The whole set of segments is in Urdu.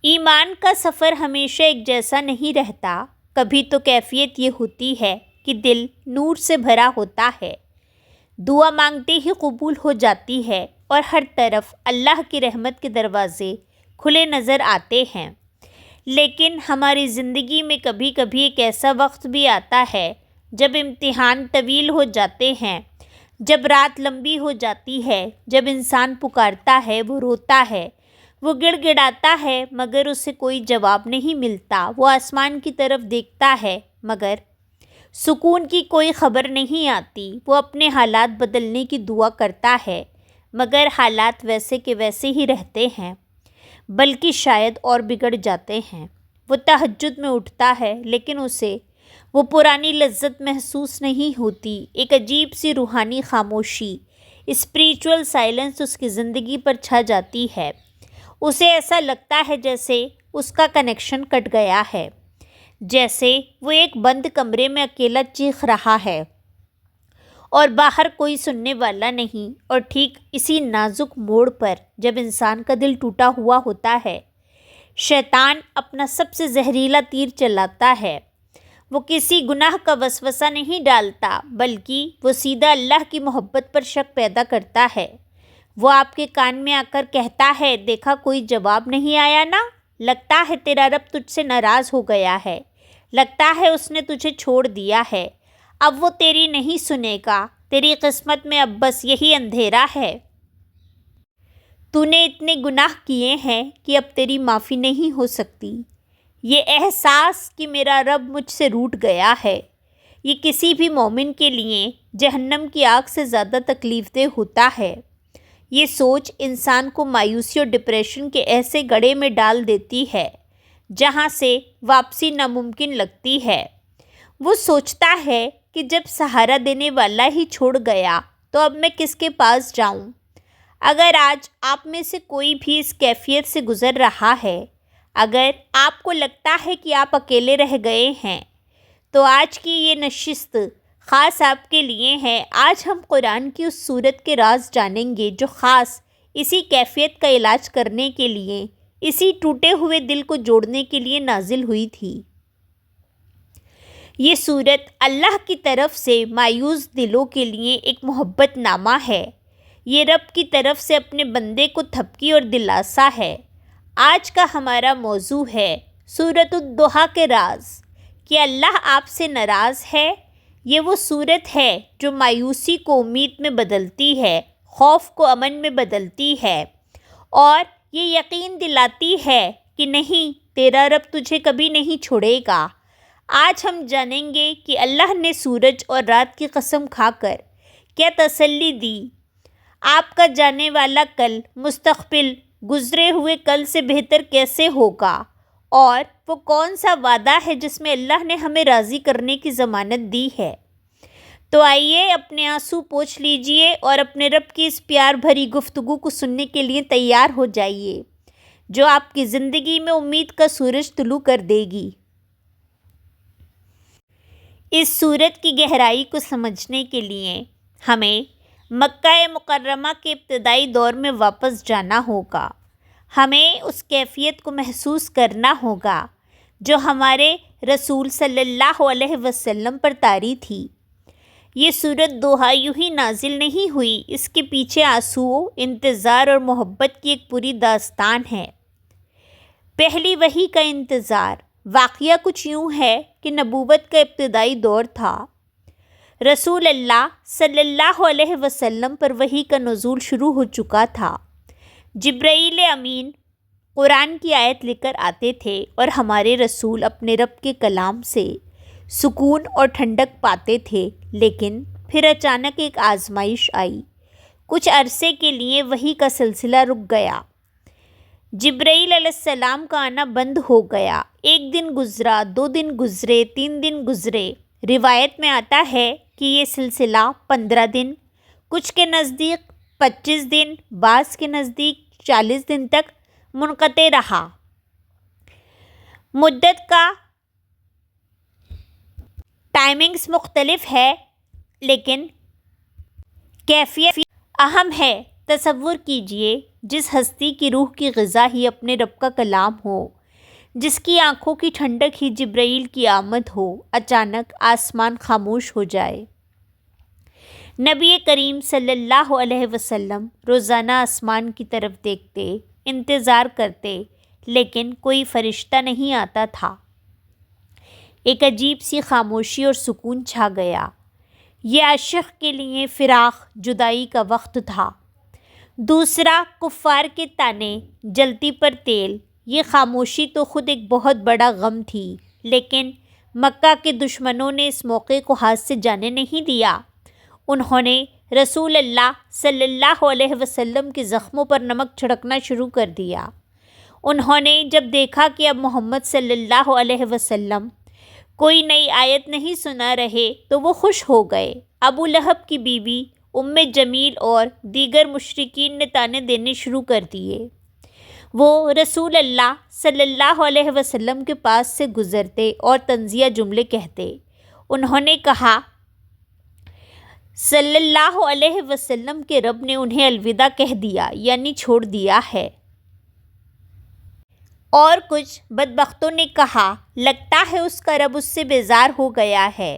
ایمان کا سفر ہمیشہ ایک جیسا نہیں رہتا، کبھی تو کیفیت یہ ہوتی ہے کہ دل نور سے بھرا ہوتا ہے، دعا مانگتے ہی قبول ہو جاتی ہے اور ہر طرف اللہ کی رحمت کے دروازے کھلے نظر آتے ہیں۔ لیکن ہماری زندگی میں کبھی کبھی ایک ایسا وقت بھی آتا ہے جب امتحان طویل ہو جاتے ہیں، جب رات لمبی ہو جاتی ہے، جب انسان پکارتا ہے، وہ روتا ہے، وہ گڑ گڑاتا ہے مگر اسے کوئی جواب نہیں ملتا، وہ آسمان کی طرف دیکھتا ہے مگر سکون کی کوئی خبر نہیں آتی، وہ اپنے حالات بدلنے کی دعا کرتا ہے مگر حالات ویسے کے ویسے ہی رہتے ہیں، بلکہ شاید اور بگڑ جاتے ہیں۔ وہ تہجد میں اٹھتا ہے لیکن اسے وہ پرانی لذت محسوس نہیں ہوتی، ایک عجیب سی روحانی خاموشی، اسپریچول سائلنس اس کی زندگی پر چھا جاتی ہے۔ اسے ایسا لگتا ہے جیسے اس کا کنیکشن کٹ گیا ہے، جیسے وہ ایک بند کمرے میں اکیلا چیخ رہا ہے اور باہر کوئی سننے والا نہیں۔ اور ٹھیک اسی نازک موڑ پر جب انسان کا دل ٹوٹا ہوا ہوتا ہے، شیطان اپنا سب سے زہریلا تیر چلاتا ہے۔ وہ کسی گناہ کا وسوسہ نہیں ڈالتا بلکہ وہ سیدھا اللہ کی محبت پر شک پیدا کرتا ہے۔ وہ آپ کے کان میں آ کر کہتا ہے، دیکھا کوئی جواب نہیں آیا نا، لگتا ہے تیرا رب تجھ سے ناراض ہو گیا ہے، لگتا ہے اس نے تجھے چھوڑ دیا ہے، اب وہ تیری نہیں سنے گا، تیری قسمت میں اب بس یہی اندھیرا ہے۔ تو نے اتنے گناہ کیے ہیں کہ اب تیری معافی نہیں ہو سکتی۔ یہ احساس کہ میرا رب مجھ سے روٹھ گیا ہے، یہ کسی بھی مومن کے لیے جہنم کی آگ سے زیادہ تکلیف دہ ہوتا ہے۔ یہ سوچ انسان کو مایوسی اور ڈپریشن کے ایسے گڑھے میں ڈال دیتی ہے جہاں سے واپسی ناممکن لگتی ہے۔ وہ سوچتا ہے کہ جب سہارا دینے والا ہی چھوڑ گیا تو اب میں کس کے پاس جاؤں؟ اگر آج آپ میں سے کوئی بھی اس کیفیت سے گزر رہا ہے، اگر آپ کو لگتا ہے کہ آپ اکیلے رہ گئے ہیں، تو آج کی یہ نشست خاص آپ کے لیے ہے۔ آج ہم قرآن کی اس سورت کے راز جانیں گے جو خاص اسی کیفیت کا علاج کرنے کے لیے، اسی ٹوٹے ہوئے دل کو جوڑنے کے لیے نازل ہوئی تھی۔ یہ سورت اللہ کی طرف سے مایوس دلوں کے لیے ایک محبت نامہ ہے، یہ رب کی طرف سے اپنے بندے کو تھپکی اور دلاسا ہے۔ آج کا ہمارا موضوع ہے سورۃ الضحیٰ کے راز۔ کہ اللہ آپ سے ناراض ہے؟ یہ وہ سورت ہے جو مایوسی کو امید میں بدلتی ہے، خوف کو امن میں بدلتی ہے اور یہ یقین دلاتی ہے کہ نہیں، تیرا رب تجھے کبھی نہیں چھوڑے گا۔ آج ہم جانیں گے کہ اللہ نے سورج اور رات کی قسم کھا کر کیا تسلی دی۔ آپ کا جانے والا کل، مستقبل گزرے ہوئے کل سے بہتر کیسے ہوگا، اور وہ کون سا وعدہ ہے جس میں اللہ نے ہمیں راضی کرنے کی ضمانت دی ہے۔ تو آئیے اپنے آنسو پوچھ لیجئے اور اپنے رب کی اس پیار بھری گفتگو کو سننے کے لیے تیار ہو جائیے جو آپ کی زندگی میں امید کا سورج طلوع کر دے گی۔ اس سورت کی گہرائی کو سمجھنے کے لیے ہمیں مکہ مکرمہ کے ابتدائی دور میں واپس جانا ہوگا۔ ہمیں اس کیفیت کو محسوس کرنا ہوگا جو ہمارے رسول صلی اللہ علیہ وسلم پر طاری تھی۔ یہ سورت دوحہ یوں ہی نازل نہیں ہوئی، اس کے پیچھے آنسو، انتظار اور محبت کی ایک پوری داستان ہے۔ پہلی وحی کا انتظار۔ واقعہ کچھ یوں ہے کہ نبوت کا ابتدائی دور تھا۔ رسول اللہ صلی اللہ علیہ وسلم پر وحی کا نزول شروع ہو چکا تھا۔ جبرائیل امین قرآن کی آیت لے کر آتے تھے اور ہمارے رسول اپنے رب کے کلام سے سکون اور ٹھنڈک پاتے تھے، لیکن پھر اچانک ایک آزمائش آئی۔ کچھ عرصے کے لیے وحی کا سلسلہ رک گیا۔ جبرائیل علیہ السلام کا آنا بند ہو گیا۔ ایک دن گزرا، 2 دن گزرے، 3 دن گزرے۔ روایت میں آتا ہے کہ یہ سلسلہ 15 دن، کچھ کے نزدیک 25 دن، بعض کے نزدیک 40 دن تک منقطع رہا۔ مدت کا ٹائمنگز مختلف ہے لیکن کیفیت اہم ہے۔ تصور کیجئے جس ہستی کی روح کی غذا ہی اپنے رب کا کلام ہو، جس کی آنکھوں کی ٹھنڈک ہی جبرائیل کی آمد ہو، اچانک آسمان خاموش ہو جائے۔ نبی کریم صلی اللہ علیہ وسلم روزانہ آسمان کی طرف دیکھتے، انتظار کرتے، لیکن کوئی فرشتہ نہیں آتا تھا۔ ایک عجیب سی خاموشی اور سکون چھا گیا۔ یہ عاشق کے لیے فراق جدائی کا وقت تھا۔ دوسرا، کفار کے طعنے، جلتی پر تیل۔ یہ خاموشی تو خود ایک بہت بڑا غم تھی، لیکن مکہ کے دشمنوں نے اس موقع کو ہاتھ سے جانے نہیں دیا۔ انہوں نے رسول اللہ صلی اللہ علیہ وسلم کے زخموں پر نمک چھڑکنا شروع کر دیا۔ انہوں نے جب دیکھا کہ اب محمد صلی اللہ علیہ وسلم کوئی نئی آیت نہیں سنا رہے تو وہ خوش ہو گئے۔ ابو لہب کی بیوی ام جمیل اور دیگر مشرکین نے طعنے دینے شروع کر دیے۔ وہ رسول اللہ صلی اللہ علیہ وسلم کے پاس سے گزرتے اور طنزیہ جملے کہتے۔ انہوں نے کہا، صلی اللہ علیہ وسلم کے رب نے انہیں الوداع کہہ دیا، یعنی چھوڑ دیا ہے۔ اور کچھ بدبختوں نے کہا، لگتا ہے اس کا رب اس سے بیزار ہو گیا ہے،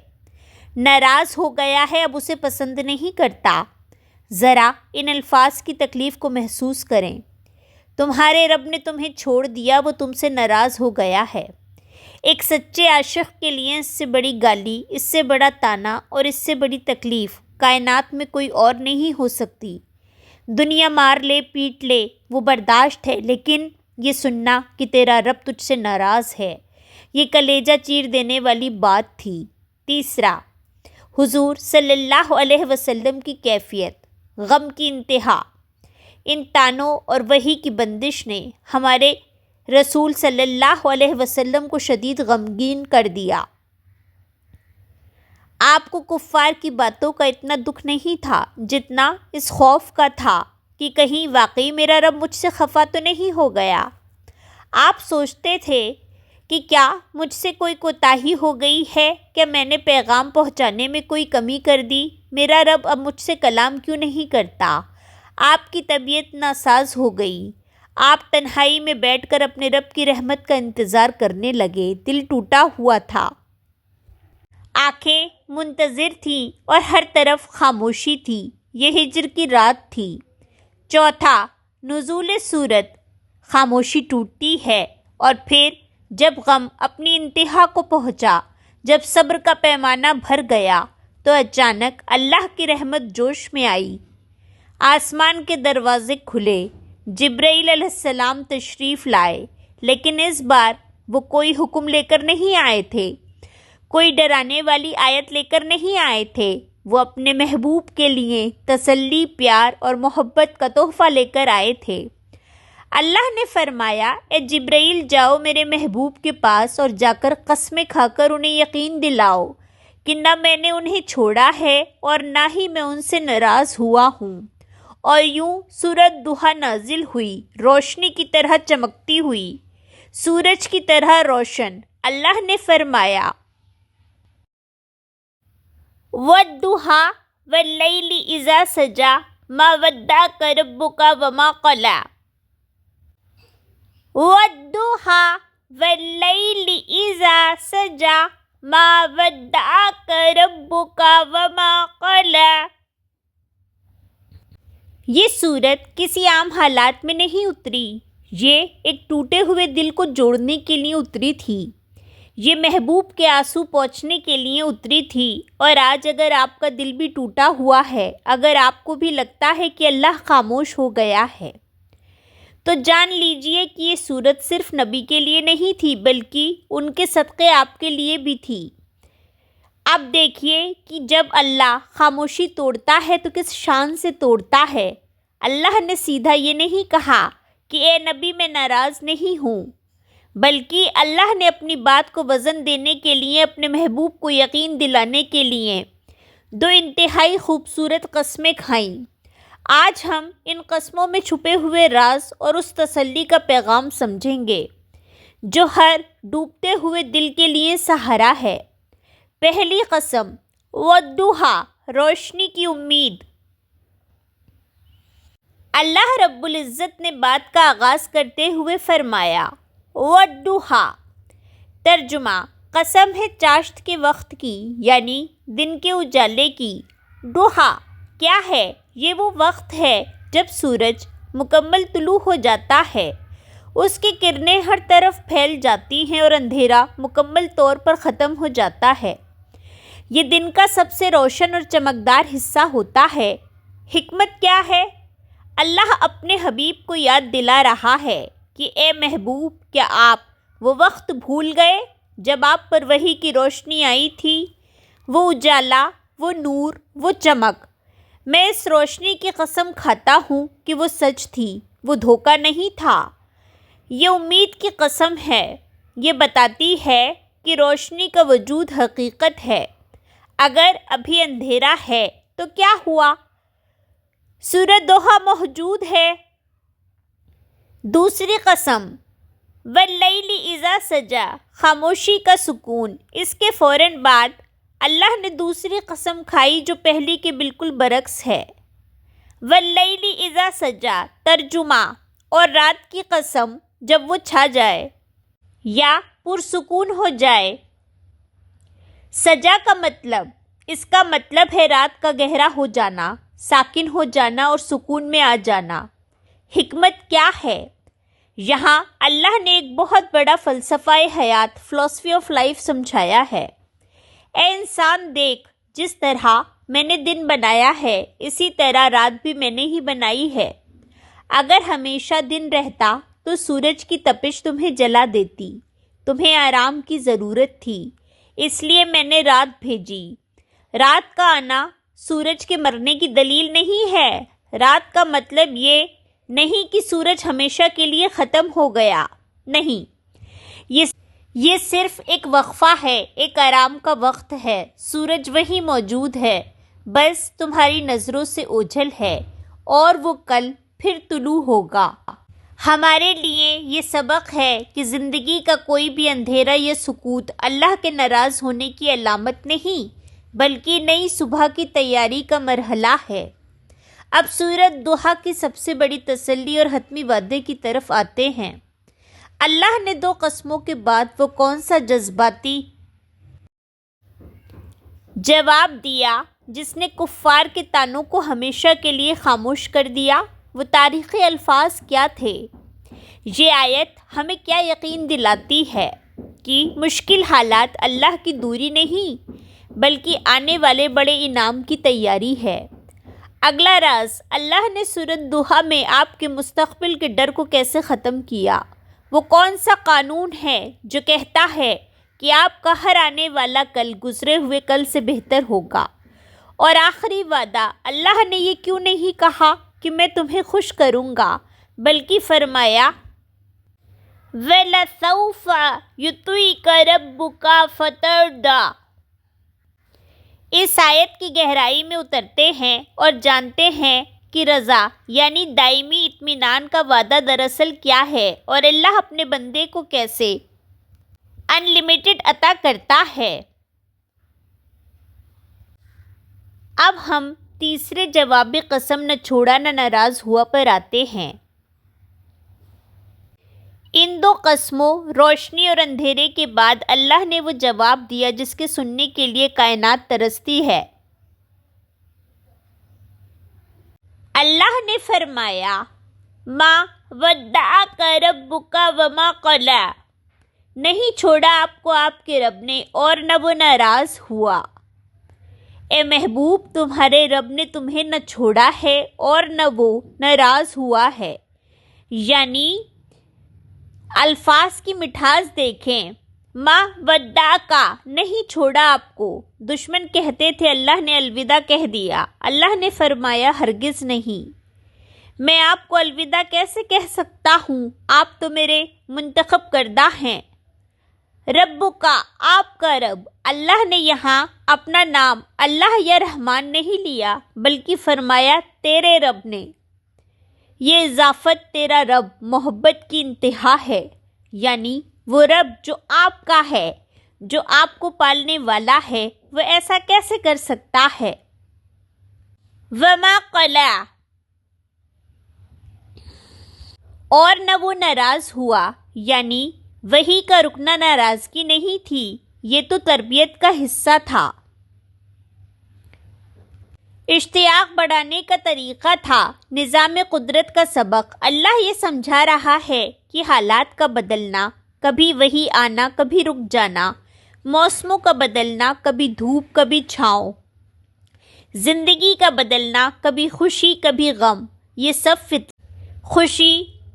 ناراض ہو گیا ہے، اب اسے پسند نہیں کرتا۔ ذرا ان الفاظ کی تکلیف کو محسوس کریں۔ تمہارے رب نے تمہیں چھوڑ دیا، وہ تم سے ناراض ہو گیا ہے۔ ایک سچے عاشق کے لیے اس سے بڑی گالی، اس سے بڑا طعنہ اور اس سے بڑی تکلیف کائنات میں کوئی اور نہیں ہو سکتی۔ دنیا مار لے، پیٹ لے، وہ برداشت ہے، لیکن یہ سننا کہ تیرا رب تجھ سے ناراض ہے، یہ کلیجہ چیر دینے والی بات تھی۔ تیسرا، حضور صلی اللہ علیہ وسلم کی کیفیت، غم کی انتہا۔ ان طعنوں اور وحی کی بندش نے ہمارے رسول صلی اللہ علیہ وسلم کو شدید غمگین کر دیا۔ آپ کو کفار کی باتوں کا اتنا دکھ نہیں تھا جتنا اس خوف کا تھا کہ کہیں واقعی میرا رب مجھ سے خفا تو نہیں ہو گیا۔ آپ سوچتے تھے کہ کیا مجھ سے کوئی کوتاہی ہو گئی ہے، کہ میں نے پیغام پہنچانے میں کوئی کمی کر دی، میرا رب اب مجھ سے کلام کیوں نہیں کرتا۔ آپ کی طبیعت ناساز ہو گئی۔ آپ تنہائی میں بیٹھ کر اپنے رب کی رحمت کا انتظار کرنے لگے، دل ٹوٹا ہوا تھا، آنکھیں منتظر تھیں اور ہر طرف خاموشی تھی۔ یہ ہجر کی رات تھی۔ چوتھا، نزول سورت، خاموشی ٹوٹتی ہے، اور پھر جب غم اپنی انتہا کو پہنچا، جب صبر کا پیمانہ بھر گیا، تو اچانک اللہ کی رحمت جوش میں آئی۔ آسمان کے دروازے کھلے، جبرائیل علیہ السلام تشریف لائے، لیکن اس بار وہ کوئی حکم لے کر نہیں آئے تھے، کوئی ڈرانے والی آیت لے کر نہیں آئے تھے۔ وہ اپنے محبوب کے لیے تسلی، پیار اور محبت کا تحفہ لے کر آئے تھے۔ اللہ نے فرمایا، اے جبرائیل جاؤ میرے محبوب کے پاس اور جا کر قسمیں کھا کر انہیں یقین دلاؤ کہ نہ میں نے انہیں چھوڑا ہے اور نہ ہی میں ان سے ناراض ہوا ہوں۔ اور یوں سورۃ ضحیٰ نازل ہوئی، روشنی کی طرح چمکتی ہوئی، سورج کی طرح روشن۔ اللہ نے فرمایا، وَالضُّحَىٰ وَاللَّيْلِ إِذَا سَجَىٰ مَا وَدَّعَكَ رَبُّكَ وَمَا قَلَىٰ۔ وَالضُّحَىٰ وَاللَّيْلِ إِذَا سَجَىٰ مَا وَدَّعَكَ رَبُّكَ وَمَا قَلَىٰ۔ یہ سورت کسی عام حالات میں نہیں اتری، یہ ایک ٹوٹے ہوئے دل کو جوڑنے کے لیے اتری تھی، یہ محبوب کے آنسو پوچھنے کے لیے اتری تھی۔ اور آج اگر آپ کا دل بھی ٹوٹا ہوا ہے، اگر آپ کو بھی لگتا ہے کہ اللہ خاموش ہو گیا ہے، تو جان لیجئے کہ یہ سورت صرف نبی کے لیے نہیں تھی، بلکہ ان کے صدقے آپ کے لیے بھی تھی۔ اب دیکھیے کہ جب اللہ خاموشی توڑتا ہے تو کس شان سے توڑتا ہے۔ اللہ نے سیدھا یہ نہیں کہا کہ اے نبی میں ناراض نہیں ہوں، بلکہ اللہ نے اپنی بات کو وزن دینے کے لیے، اپنے محبوب کو یقین دلانے کے لیے دو انتہائی خوبصورت قسمیں کھائیں۔ آج ہم ان قسموں میں چھپے ہوئے راز اور اس تسلی کا پیغام سمجھیں گے جو ہر ڈوبتے ہوئے دل کے لیے سہارا ہے۔ پہلی قسم، والضحیٰ، روشنی کی امید۔ اللہ رب العزت نے بات کا آغاز کرتے ہوئے فرمایا وَالضُّحَىٰ، ترجمہ قسم ہے چاشت کے وقت کی یعنی دن کے اجالے کی۔ ضحیٰ کیا ہے؟ یہ وہ وقت ہے جب سورج مکمل طلوع ہو جاتا ہے، اس کی کرنیں ہر طرف پھیل جاتی ہیں اور اندھیرا مکمل طور پر ختم ہو جاتا ہے۔ یہ دن کا سب سے روشن اور چمکدار حصہ ہوتا ہے۔ حکمت کیا ہے؟ اللہ اپنے حبیب کو یاد دلا رہا ہے کہ اے محبوب، کیا آپ وہ وقت بھول گئے جب آپ پر وحی کی روشنی آئی تھی؟ وہ اجالا، وہ نور، وہ چمک۔ میں اس روشنی کی قسم کھاتا ہوں کہ وہ سچ تھی، وہ دھوکہ نہیں تھا۔ یہ امید کی قسم ہے، یہ بتاتی ہے کہ روشنی کا وجود حقیقت ہے۔ اگر ابھی اندھیرا ہے تو کیا ہوا؟ سورۃ ضحیٰ موجود ہے۔ دوسری قسم واللیل اذا سجا، خاموشی کا سکون۔ اس کے فوراً بعد اللہ نے دوسری قسم کھائی جو پہلی کے بالکل برعکس ہے۔ واللیل اذا سجا، ترجمہ اور رات کی قسم جب وہ چھا جائے یا پرسکون ہو جائے۔ سجا کا مطلب، اس کا مطلب ہے رات کا گہرا ہو جانا، ساکن ہو جانا اور سکون میں آ جانا۔ حکمت کیا ہے؟ یہاں اللہ نے ایک بہت بڑا فلسفہ حیات، فلسفی آف لائف سمجھایا ہے۔ اے انسان دیکھ، جس طرح میں نے دن بنایا ہے اسی طرح رات بھی میں نے ہی بنائی ہے۔ اگر ہمیشہ دن رہتا تو سورج کی تپش تمہیں جلا دیتی، تمہیں آرام کی ضرورت تھی، اس لیے میں نے رات بھیجی۔ رات کا آنا سورج کے مرنے کی دلیل نہیں ہے۔ رات کا مطلب یہ نہیں کہ سورج ہمیشہ کے لیے ختم ہو گیا، نہیں، یہ صرف ایک وقفہ ہے، ایک آرام کا وقت ہے۔ سورج وہی موجود ہے، بس تمہاری نظروں سے اوجھل ہے اور وہ کل پھر طلوع ہوگا۔ ہمارے لیے یہ سبق ہے کہ زندگی کا کوئی بھی اندھیرا یا سکوت اللہ کے ناراض ہونے کی علامت نہیں، بلکہ نئی صبح کی تیاری کا مرحلہ ہے۔ اب سورۃ ضحیٰ کی سب سے بڑی تسلی اور حتمی وعدے کی طرف آتے ہیں۔ اللہ نے دو قسموں کے بعد وہ کون سا جذباتی جواب دیا جس نے کفار کے طعنوں کو ہمیشہ کے لیے خاموش کر دیا؟ وہ تاریخی الفاظ کیا تھے؟ یہ آیت ہمیں کیا یقین دلاتی ہے کہ مشکل حالات اللہ کی دوری نہیں بلکہ آنے والے بڑے انعام کی تیاری ہے۔ اگلا راز، اللہ نے سورۃ ضحیٰ میں آپ کے مستقبل کے ڈر کو کیسے ختم کیا؟ وہ کون سا قانون ہے جو کہتا ہے کہ آپ کا ہر آنے والا کل گزرے ہوئے کل سے بہتر ہوگا؟ اور آخری وعدہ، اللہ نے یہ کیوں نہیں کہا کہ میں تمہیں خوش کروں گا، بلکہ فرمایا وَلَسَوْفَ يُعْطِيكَ رَبُّكَ فَتَرْضَىٰ۔ اس آیت کی گہرائی میں اترتے ہیں اور جانتے ہیں کہ رضا یعنی دائمی اطمینان کا وعدہ دراصل کیا ہے اور اللہ اپنے بندے کو کیسے انلمیٹڈ عطا کرتا ہے۔ اب ہم تیسرے جوابی قسم نہ چھوڑا نہ ناراض ہوا پر آتے ہیں۔ ان دو قسموں روشنی اور اندھیرے کے بعد اللہ نے وہ جواب دیا جس کے سننے کے لیے کائنات ترستی ہے۔ اللہ نے فرمایا ما ودعک ربک وما قلی، نہیں چھوڑا آپ کو آپ کے رب نے اور نہ وہ ناراض ہوا۔ اے محبوب، تمہارے رب نے تمہیں نہ چھوڑا ہے اور نہ وہ ناراض ہوا ہے۔ یعنی الفاظ کی مٹھاس دیکھیں، ما ودعکا، نہیں چھوڑا آپ کو۔ دشمن کہتے تھے اللہ نے الوداع کہہ دیا، اللہ نے فرمایا ہرگز نہیں، میں آپ کو الوداع کیسے کہہ سکتا ہوں، آپ تو میرے منتخب کردہ ہیں۔ رب کا، آپ کا رب، اللہ نے یہاں اپنا نام اللہ یا رحمان نہیں لیا بلکہ فرمایا تیرے رب نے۔ یہ اضافت تیرا رب محبت کی انتہا ہے، یعنی وہ رب جو آپ کا ہے، جو آپ کو پالنے والا ہے، وہ ایسا کیسے کر سکتا ہے؟ وما قلی، اور نہ وہ ناراض ہوا، یعنی وحی کا رکنا ناراضگی نہیں تھی، یہ تو تربیت کا حصہ تھا، اشتیاق بڑھانے کا طریقہ تھا، نظام قدرت کا سبق۔ اللہ یہ سمجھا رہا ہے کہ حالات کا بدلنا، کبھی وحی آنا کبھی رک جانا، موسموں کا بدلنا، کبھی دھوپ کبھی چھاؤں، زندگی کا بدلنا، کبھی خوشی کبھی غم، یہ سب خوشی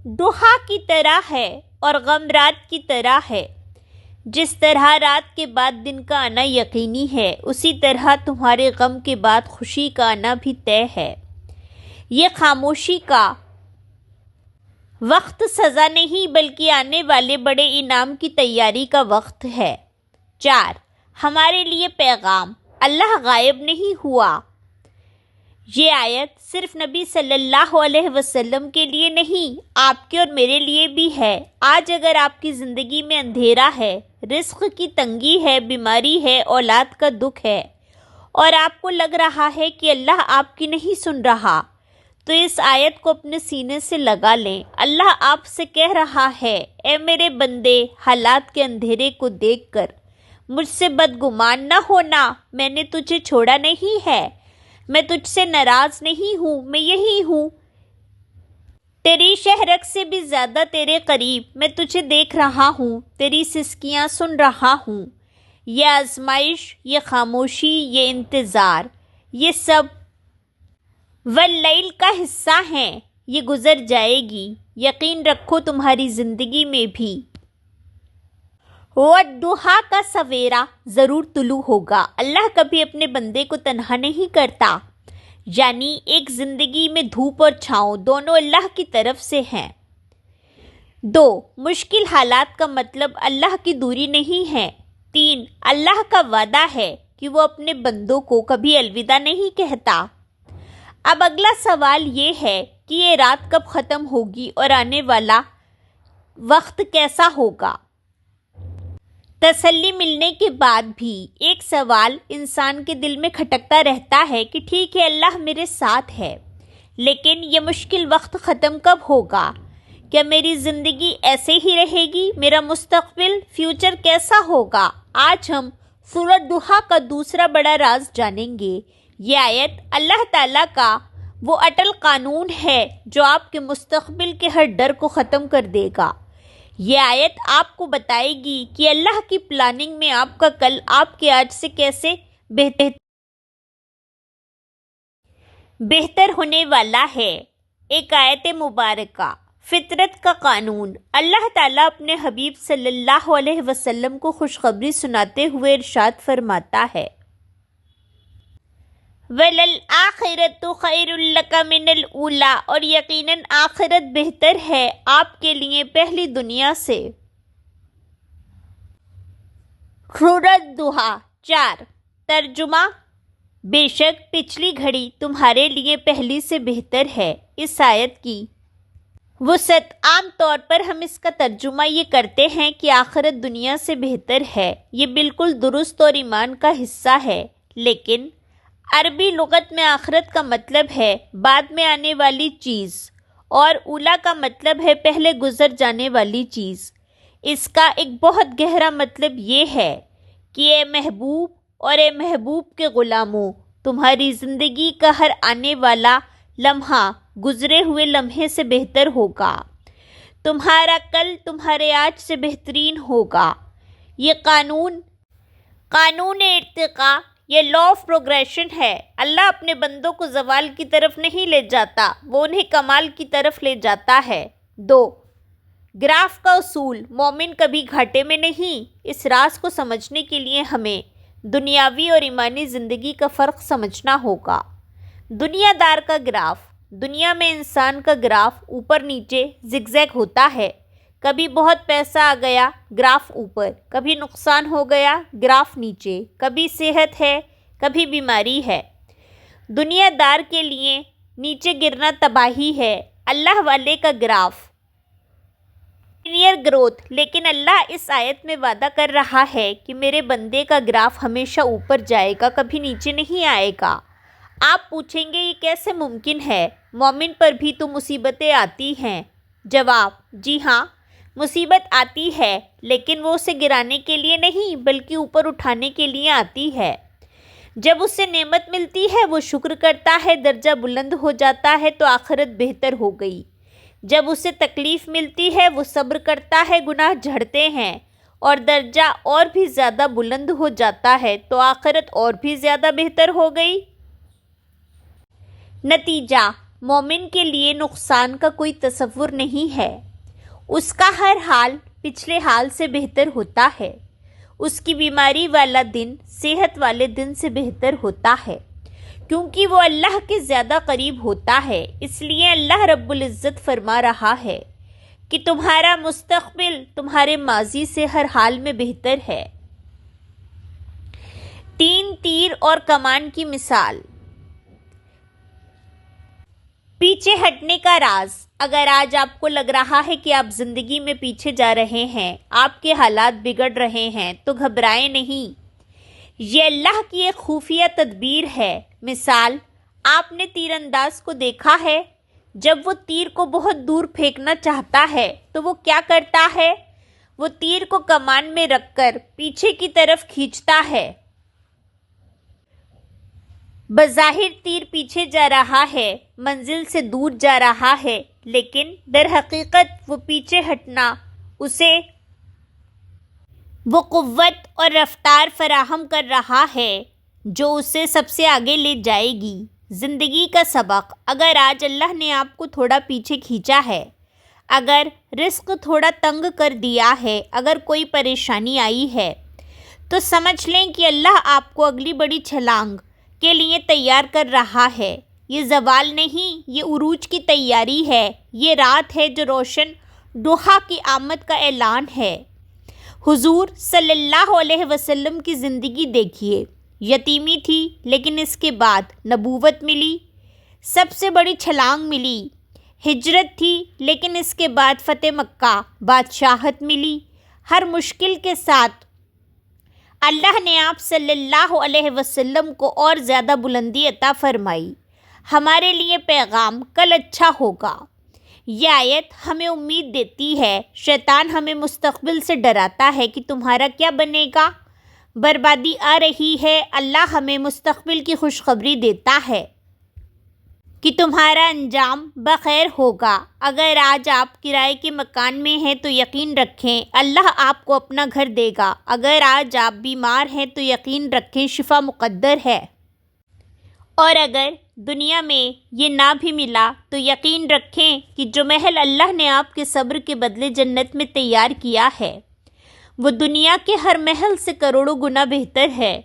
ضحیٰ کی طرح ہے اور غم رات کی طرح ہے۔ جس طرح رات کے بعد دن کا آنا یقینی ہے، اسی طرح تمہارے غم کے بعد خوشی کا آنا بھی طے ہے۔ یہ خاموشی کا وقت سزا نہیں بلکہ آنے والے بڑے انعام کی تیاری کا وقت ہے۔ 4 ہمارے لیے پیغام، اللہ غائب نہیں ہوا۔ یہ آیت صرف نبی صلی اللہ علیہ وسلم کے لیے نہیں، آپ کے اور میرے لیے بھی ہے۔ آج اگر آپ کی زندگی میں اندھیرا ہے، رزق کی تنگی ہے، بیماری ہے، اولاد کا دکھ ہے، اور آپ کو لگ رہا ہے کہ اللہ آپ کی نہیں سن رہا، تو اس آیت کو اپنے سینے سے لگا لیں۔ اللہ آپ سے کہہ رہا ہے، اے میرے بندے، حالات کے اندھیرے کو دیکھ کر مجھ سے بدگمان نہ ہونا، میں نے تجھے چھوڑا نہیں ہے، میں تجھ سے ناراض نہیں ہوں، میں یہی ہوں، تیری شہرک سے بھی زیادہ تیرے قریب، میں تجھے دیکھ رہا ہوں، تیری سسکیاں سن رہا ہوں۔ یہ آزمائش، یہ خاموشی، یہ انتظار، یہ سب واللیل کا حصہ ہیں، یہ گزر جائے گی، یقین رکھو تمہاری زندگی میں بھی والضحیٰ کا سویرا ضرور طلوع ہوگا۔ اللہ کبھی اپنے بندے کو تنہا نہیں کرتا، یعنی ایک زندگی میں دھوپ اور چھاؤں دونوں اللہ کی طرف سے ہیں۔ 2 مشکل حالات کا مطلب اللہ کی دوری نہیں ہے۔ 3 اللہ کا وعدہ ہے کہ وہ اپنے بندوں کو کبھی الوداع نہیں کہتا۔ اب اگلا سوال یہ ہے کہ یہ رات کب ختم ہوگی اور آنے والا وقت کیسا ہوگا؟ تسلی ملنے کے بعد بھی ایک سوال انسان کے دل میں کھٹکتا رہتا ہے کہ ٹھیک ہے اللہ میرے ساتھ ہے، لیکن یہ مشکل وقت ختم کب ہوگا؟ کیا میری زندگی ایسے ہی رہے گی؟ میرا مستقبل، فیوچر کیسا ہوگا؟ آج ہم سورۃ ضحیٰ کا دوسرا بڑا راز جانیں گے۔ یہ آیت اللہ تعالیٰ کا وہ اٹل قانون ہے جو آپ کے مستقبل کے ہر ڈر کو ختم کر دے گا۔ یہ آیت آپ کو بتائے گی کہ اللہ کی پلاننگ میں آپ کا کل آپ کے آج سے کیسے بہتر ہونے والا ہے۔ ایک آیت مبارکہ، فطرت کا قانون۔ اللہ تعالیٰ اپنے حبیب صلی اللہ علیہ وسلم کو خوشخبری سناتے ہوئے ارشاد فرماتا ہے، وَلَلْآخِرَةُ خَيْرٌ لَكَ مِنَ الْأُولَىٰ، اور یقیناً آخرت بہتر ہے آپ کے لیے پہلی دنیا سے۔ سورۃ ضحیٰ 4 ترجمہ، بے شک پچھلی گھڑی تمہارے لیے پہلی سے بہتر ہے۔ اس آیت کی وسعت، عام طور پر ہم اس کا ترجمہ یہ کرتے ہیں کہ آخرت دنیا سے بہتر ہے۔ یہ بالکل درست اور ایمان کا حصہ ہے، لیکن عربی لغت میں آخرت کا مطلب ہے بعد میں آنے والی چیز، اور اولا کا مطلب ہے پہلے گزر جانے والی چیز۔ اس کا ایک بہت گہرا مطلب یہ ہے کہ اے محبوب اور اے محبوب کے غلاموں، تمہاری زندگی کا ہر آنے والا لمحہ گزرے ہوئے لمحے سے بہتر ہوگا، تمہارا کل تمہارے آج سے بہترین ہوگا۔ یہ قانون ارتقاء، یہ لا آف پروگریشن ہے۔ اللہ اپنے بندوں کو زوال کی طرف نہیں لے جاتا، وہ انہیں کمال کی طرف لے جاتا ہے۔ 2 گراف کا اصول، مومن کبھی گھاٹے میں نہیں۔ اس راز کو سمجھنے کے لیے ہمیں دنیاوی اور ایمانی زندگی کا فرق سمجھنا ہوگا۔ دنیا دار کا گراف، دنیا میں انسان کا گراف اوپر نیچے زگ زیگ ہوتا ہے، کبھی بہت پیسہ آ گیا، گراف اوپر، کبھی نقصان ہو گیا، گراف نیچے، کبھی صحت ہے، کبھی بیماری ہے۔ دنیا دار کے لیے نیچے گرنا تباہی ہے۔ اللہ والے کا گراف لینئر گروتھ، لیکن اللہ اس آیت میں وعدہ کر رہا ہے کہ میرے بندے کا گراف ہمیشہ اوپر جائے گا، کبھی نیچے نہیں آئے گا۔ آپ پوچھیں گے یہ کیسے ممکن ہے؟ مومن پر بھی تو مصیبتیں آتی ہیں، جواب: جی ہاں، مصیبت آتی ہے لیکن وہ اسے گرانے کے لیے نہیں بلکہ اوپر اٹھانے کے لیے آتی ہے۔ جب اسے نعمت ملتی ہے وہ شکر کرتا ہے، درجہ بلند ہو جاتا ہے تو آخرت بہتر ہو گئی۔ جب اسے تکلیف ملتی ہے وہ صبر کرتا ہے، گناہ جھڑتے ہیں اور درجہ اور بھی زیادہ بلند ہو جاتا ہے تو آخرت اور بھی زیادہ بہتر ہو گئی۔ نتیجہ: مومن کے لیے نقصان کا کوئی تصور نہیں ہے۔ اس کا ہر حال پچھلے حال سے بہتر ہوتا ہے۔ اس کی بیماری والا دن صحت والے دن سے بہتر ہوتا ہے، کیونکہ وہ اللہ کے زیادہ قریب ہوتا ہے۔ اس لیے اللہ رب العزت فرما رہا ہے کہ تمہارا مستقبل تمہارے ماضی سے ہر حال میں بہتر ہے۔ 3 تیر اور کمان کی مثال۔ پیچھے ہٹنے کا راز۔ اگر آج آپ کو لگ رہا ہے کہ آپ زندگی میں پیچھے جا رہے ہیں، آپ کے حالات بگڑ رہے ہیں، تو گھبرائیں نہیں، یہ اللہ کی ایک خفیہ تدبیر ہے۔ مثال: آپ نے تیر انداز کو دیکھا ہے، جب وہ تیر کو بہت دور پھینکنا چاہتا ہے تو وہ کیا کرتا ہے؟ وہ تیر کو کمان میں رکھ کر پیچھے کی طرف کھینچتا ہے۔ بظاہر تیر پیچھے جا رہا ہے، منزل سے دور جا رہا ہے، لیکن در حقیقت وہ پیچھے ہٹنا اسے وہ قوت اور رفتار فراہم کر رہا ہے جو اسے سب سے آگے لے جائے گی۔ زندگی کا سبق: اگر آج اللہ نے آپ کو تھوڑا پیچھے کھینچا ہے، اگر رزق تھوڑا تنگ کر دیا ہے، اگر کوئی پریشانی آئی ہے، تو سمجھ لیں کہ اللہ آپ کو اگلی بڑی چھلانگ کے لیے تیار کر رہا ہے۔ یہ زوال نہیں، یہ عروج کی تیاری ہے۔ یہ رات ہے جو روشن ضحیٰ کی آمد کا اعلان ہے۔ حضور صلی اللہ علیہ وسلم کی زندگی دیکھیے، یتیمی تھی لیکن اس کے بعد نبوت ملی، سب سے بڑی چھلانگ ملی۔ ہجرت تھی لیکن اس کے بعد فتح مکہ، بادشاہت ملی۔ ہر مشکل کے ساتھ اللہ نے آپ صلی اللہ علیہ وسلم کو اور زیادہ بلندی عطا فرمائی۔ ہمارے لیے پیغام: کل اچھا ہوگا۔ یہ آیت ہمیں امید دیتی ہے۔ شیطان ہمیں مستقبل سے ڈراتا ہے کہ تمہارا کیا بنے گا، بربادی آ رہی ہے۔ اللہ ہمیں مستقبل کی خوشخبری دیتا ہے کہ تمہارا انجام بخیر ہوگا۔ اگر آج آپ کرائے کے مکان میں ہیں تو یقین رکھیں اللہ آپ کو اپنا گھر دے گا۔ اگر آج آپ بیمار ہیں تو یقین رکھیں شفا مقدر ہے۔ اور اگر دنیا میں یہ نہ بھی ملا تو یقین رکھیں کہ جو محل اللہ نے آپ کے صبر کے بدلے جنت میں تیار کیا ہے، وہ دنیا کے ہر محل سے کروڑوں گنا بہتر ہے۔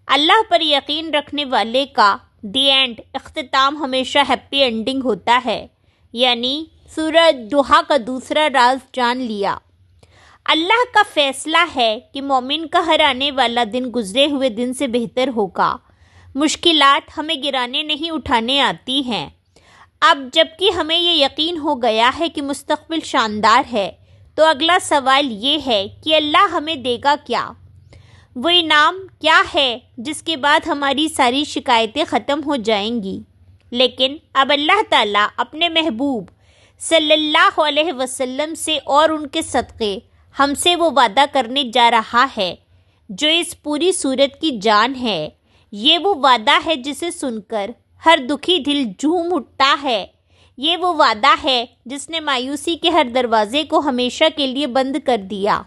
اللہ پر یقین رکھنے والے کا دی اینڈ، اختتام ہمیشہ ہیپی اینڈنگ ہوتا ہے۔ یعنی سورہ ضحیٰ کا دوسرا راز جان لیا۔ اللہ کا فیصلہ ہے کہ مومن کا ہر آنے والا دن گزرے ہوئے دن سے بہتر ہوگا۔ مشکلات ہمیں گرانے نہیں اٹھانے آتی ہیں۔ اب جب کہ ہمیں یہ یقین ہو گیا ہے کہ مستقبل شاندار ہے، تو اگلا سوال یہ ہے کہ اللہ ہمیں دے گا کیا؟ وہ انعام کیا ہے جس کے بعد ہماری ساری شکایتیں ختم ہو جائیں گی؟ لیکن اب اللہ تعالیٰ اپنے محبوب صلی اللہ علیہ وسلم سے اور ان کے صدقے ہم سے وہ وعدہ کرنے جا رہا ہے جو اس پوری صورت کی جان ہے۔ یہ وہ وعدہ ہے جسے سن کر ہر دکھی دل جھوم اٹھتا ہے۔ یہ وہ وعدہ ہے جس نے مایوسی کے ہر دروازے کو ہمیشہ کے لیے بند کر دیا۔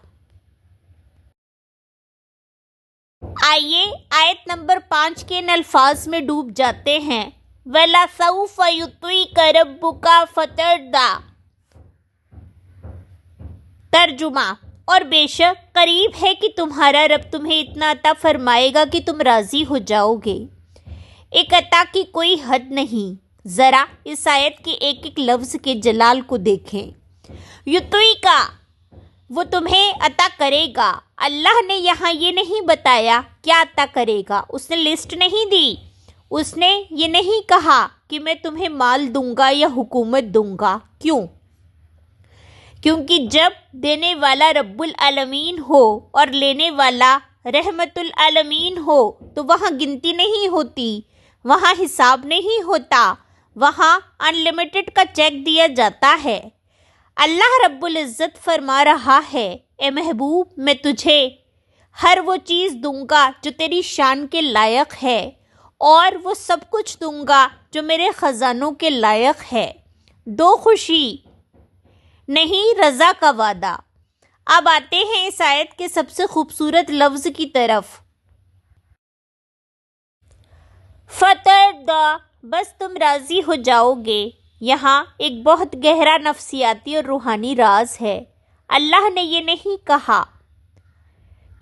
آئیے آیت نمبر 5 کے ان الفاظ میں ڈوب جاتے ہیں۔ وَلَسَوْفَ يُعْطِيكَ رَبُّكَ فَتَرْضَىٰ۔ ترجمہ: اور بے شک قریب ہے کہ تمہارا رب تمہیں اتنا عطا فرمائے گا کہ تم راضی ہو جاؤ گے۔ ایک عطا کی کوئی حد نہیں۔ ذرا اس آیت کے ایک ایک لفظ کے جلال کو دیکھیں۔ یُعْطِیکَ، وہ تمہیں عطا کرے گا۔ اللہ نے یہاں یہ نہیں بتایا کیا عطا کرے گا، اس نے لسٹ نہیں دی، اس نے یہ نہیں کہا کہ میں تمہیں مال دوں گا یا حکومت دوں گا۔ کیوں؟ کیونکہ جب دینے والا رب العالمین ہو اور لینے والا رحمت العالمین ہو تو وہاں گنتی نہیں ہوتی، وہاں حساب نہیں ہوتا، وہاں ان لمیٹڈ کا چیک دیا جاتا ہے۔ اللہ رب العزت فرما رہا ہے، اے محبوب میں تجھے ہر وہ چیز دوں گا جو تیری شان کے لائق ہے، اور وہ سب کچھ دوں گا جو میرے خزانوں کے لائق ہے۔ دو خوشی نہیں رضا کا وعدہ۔ اب آتے ہیں اس آیت کے سب سے خوبصورت لفظ کی طرف، فترضی، بس تم راضی ہو جاؤ گے۔ یہاں ایک بہت گہرا نفسیاتی اور روحانی راز ہے۔ اللہ نے یہ نہیں کہا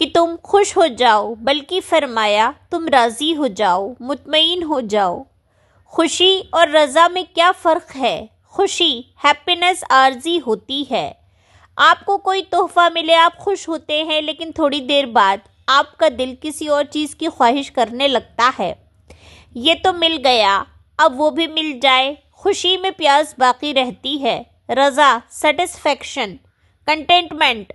کہ تم خوش ہو جاؤ، بلکہ فرمایا تم راضی ہو جاؤ، مطمئن ہو جاؤ۔ خوشی اور رضا میں کیا فرق ہے؟ خوشی ہیپینس عارضی ہوتی ہے۔ آپ کو کوئی تحفہ ملے، آپ خوش ہوتے ہیں، لیکن تھوڑی دیر بعد آپ کا دل کسی اور چیز کی خواہش کرنے لگتا ہے۔ یہ تو مل گیا، اب وہ بھی مل جائے۔ خوشی میں پیاس باقی رہتی ہے۔ رضا سیٹسفیکشن، کنٹینٹمنٹ،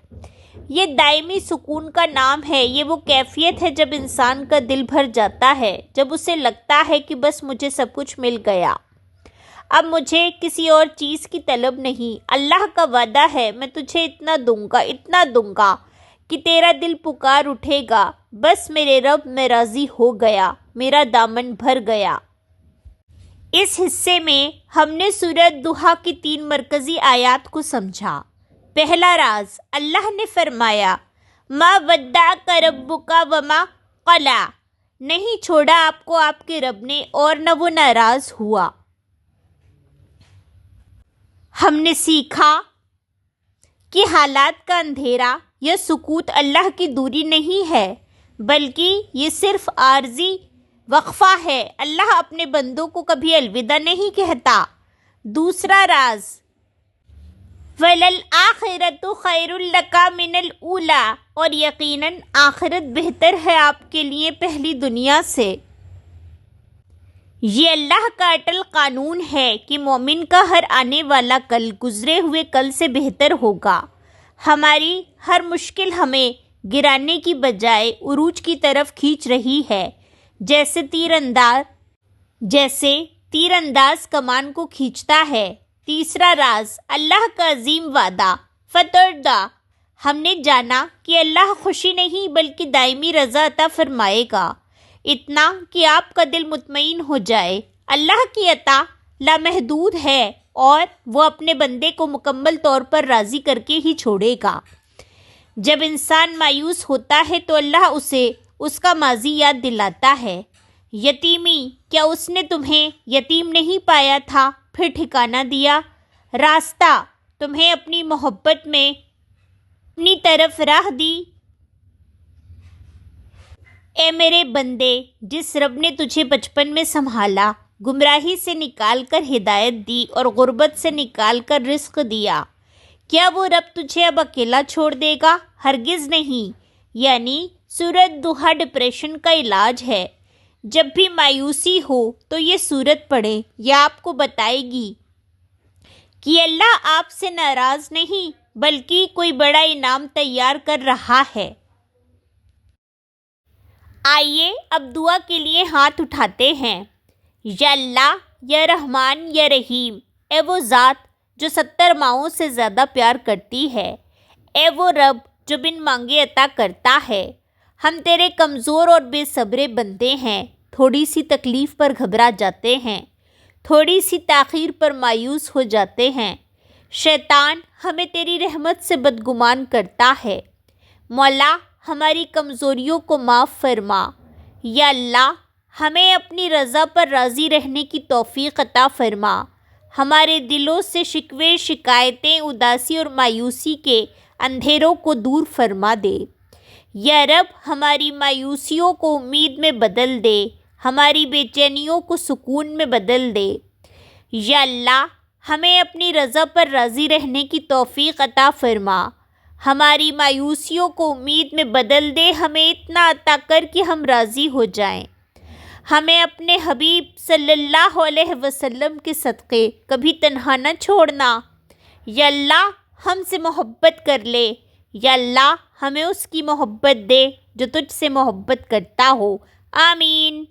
یہ دائمی سکون کا نام ہے۔ یہ وہ کیفیت ہے جب انسان کا دل بھر جاتا ہے، جب اسے لگتا ہے کہ بس مجھے سب کچھ مل گیا، اب مجھے کسی اور چیز کی طلب نہیں۔ اللہ کا وعدہ ہے، میں تجھے اتنا دوں گا کہ تیرا دل پکار اٹھے گا، بس میرے رب میں راضی ہو گیا، میرا دامن بھر گیا۔ اس حصے میں ہم نے سورۃ ضحیٰ کی 3 مرکزی آیات کو سمجھا۔ پہلا راز، اللہ نے فرمایا ما ودعک ربک وما قلی، نہیں چھوڑا آپ کو آپ کے رب نے اور نہ وہ ناراض ہوا۔ ہم نے سیکھا کہ حالات کا اندھیرا یا سکوت اللہ کی دوری نہیں ہے، بلکہ یہ صرف عارضی وقفہ ہے۔ اللہ اپنے بندوں کو کبھی الوداع نہیں کہتا۔ دوسرا راز، وَلَلْآخِرَةُ خَيْرٌ لَكَ مِنَ الْأُولَىٰ، اور یقیناً آخرت بہتر ہے آپ کے لیے پہلی دنیا سے۔ یہ اللہ کا اٹل قانون ہے کہ مومن کا ہر آنے والا کل گزرے ہوئے کل سے بہتر ہوگا۔ ہماری ہر مشکل ہمیں گرانے کی بجائے عروج کی طرف کھینچ رہی ہے، جیسے تیر انداز کمان کو کھینچتا ہے۔ تیسرا راز، اللہ کا عظیم وعدہ، فترضی، ہم نے جانا کہ اللہ خوشی نہیں بلکہ دائمی رضا عطا فرمائے گا، اتنا کہ آپ کا دل مطمئن ہو جائے۔ اللہ کی عطا لامحدود ہے اور وہ اپنے بندے کو مکمل طور پر راضی کر کے ہی چھوڑے گا۔ جب انسان مایوس ہوتا ہے تو اللہ اسے اس کا ماضی یاد دلاتا ہے۔ یتیمی، کیا اس نے تمہیں یتیم نہیں پایا تھا پھر ٹھکانہ دیا؟ راستہ، تمہیں اپنی محبت میں اپنی طرف راہ دی؟ اے میرے بندے، جس رب نے تجھے بچپن میں سنبھالا، گمراہی سے نکال کر ہدایت دی اور غربت سے نکال کر رزق دیا، کیا وہ رب تجھے اب اکیلا چھوڑ دے گا؟ ہرگز نہیں۔ یعنی سورۃ ضحیٰ ڈپریشن کا علاج ہے۔ جب بھی مایوسی ہو تو یہ سورت پڑھیں، یہ آپ کو بتائے گی کہ اللہ آپ سے ناراض نہیں بلکہ کوئی بڑا انعام تیار کر رہا ہے۔ آئیے اب دعا کے لیے ہاتھ اٹھاتے ہیں۔ یا اللہ، یا رحمان، یا رحیم، اے وہ ذات جو 70 ماؤں سے زیادہ پیار کرتی ہے، اے وہ رب جو بن مانگے عطا کرتا ہے۔ ہم تیرے کمزور اور بے صبرے بندے ہیں، تھوڑی سی تکلیف پر گھبرا جاتے ہیں، تھوڑی سی تاخیر پر مایوس ہو جاتے ہیں۔ شیطان ہمیں تیری رحمت سے بدگمان کرتا ہے۔ مولا، ہماری کمزوریوں کو معاف فرما۔ یا اللہ، ہمیں اپنی رضا پر راضی رہنے کی توفیق عطا فرما۔ ہمارے دلوں سے شکوے، شکایتیں، اداسی اور مایوسی کے اندھیروں کو دور فرما دے۔ یا رب، ہماری مایوسیوں کو امید میں بدل دے، ہماری بے چینیوں کو سکون میں بدل دے۔ یا اللہ، ہمیں اپنی رضا پر راضی رہنے کی توفیق عطا فرما۔ ہماری مایوسیوں کو امید میں بدل دے، ہمیں اتنا عطا کر کہ ہم راضی ہو جائیں۔ ہمیں اپنے حبیب صلی اللہ علیہ وسلم کے صدقے کبھی تنہا نہ چھوڑنا۔ یا اللہ، ہم سے محبت کر لے۔ یا اللہ، ہمیں اس کی محبت دے جو تجھ سے محبت کرتا ہو۔ آمین۔